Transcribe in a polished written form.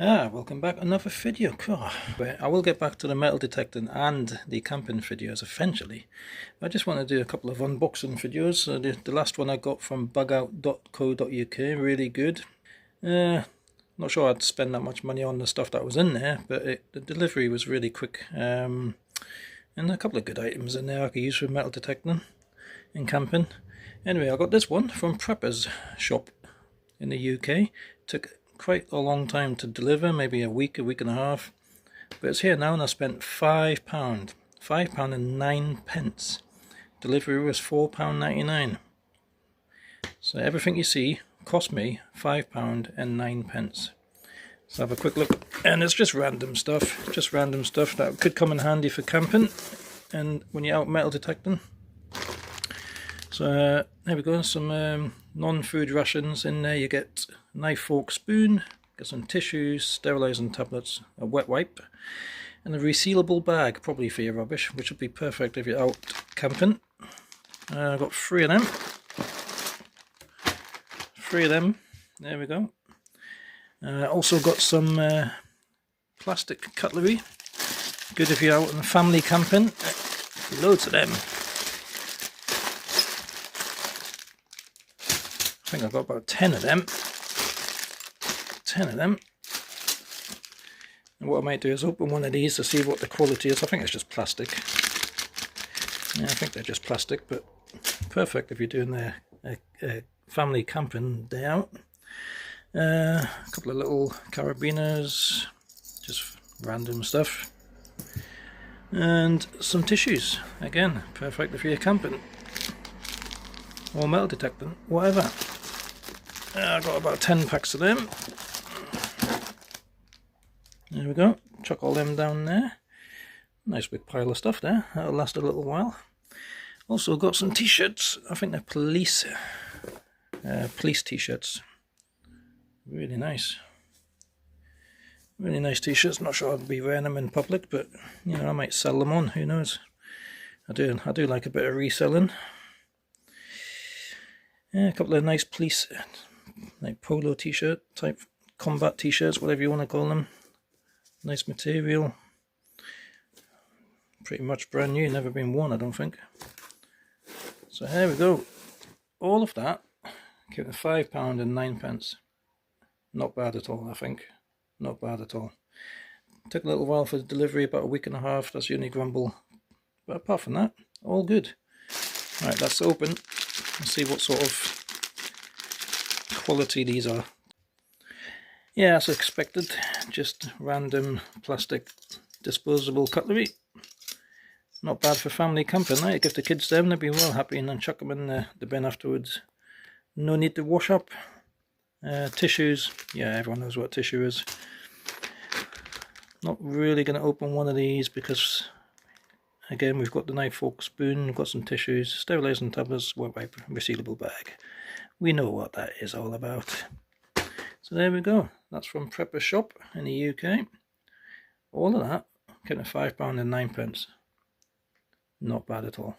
Welcome back, another video. Cool. I will get back to the metal detecting and the camping videos eventually. I just want to do a couple of unboxing videos. The last one I got from bugout.co.uk, really good. Not sure I'd spend that much money on the stuff that was in there, but the delivery was really quick. And a couple of good items in there I could use for metal detecting and camping. Anyway, I got this one from Prepper's shop in the UK. Took quite a long time to deliver, maybe a week and a half, but it's here now, and I spent £5 and 9 pence. Delivery was £4.99, so everything you see cost me £5 and 9 pence. So have a quick look, and it's just random stuff that could come in handy for camping and when you're out metal detecting. So there we go, some non-food rations in there. You get a knife, fork, spoon, get some tissues, sterilising tablets, a wet wipe, and a resealable bag, probably for your rubbish, which would be perfect if you're out camping. I've got 3 of them. 3 of them, there we go. Also got some plastic cutlery, good if you're out in family camping. Loads of them. I think I've got about 10 of them. 10 of them. And what I might do is open one of these to see what the quality is. I think it's just plastic. Yeah, I think they're just plastic, but perfect if you're doing a family camping day out. A couple of little carabiners, just random stuff. And some tissues. Again, perfect if you're camping or metal detecting, whatever. I've got about 10 packs of them. There we go. Chuck all them down there. Nice big pile of stuff there. That'll last a little while. Also got some t-shirts. I think they're police t-shirts. Really nice. Really nice t-shirts. Not sure I'd be wearing them in public, but you know, I might sell them on. Who knows? I do like a bit of reselling. Yeah, a couple of nice police, like polo t-shirt type, combat t-shirts, whatever you want to call them. Nice material. Pretty much brand new, never been worn, I don't think. So here we go. All of that came to £5 and 9 pence. Not bad at all, I think. Not bad at all. Took a little while for the delivery, about a week and a half. That's the only grumble. But apart from that, all good. Right, let's open and see what sort of quality these are. Yeah, as expected, just random plastic disposable cutlery. Not bad for family camping. You give the kids them, they'll be well happy, and then chuck them in the bin afterwards. No need to wash up. Tissues, yeah, everyone knows what tissue is. Not really going to open one of these because, again, we've got the knife, fork, spoon, we've got some tissues, sterilising tablets, wet wipe, resealable bag. We know what that is all about. So there we go. That's from Prepper's shop in the UK. All of that came to £5 and 9 pence. Not bad at all.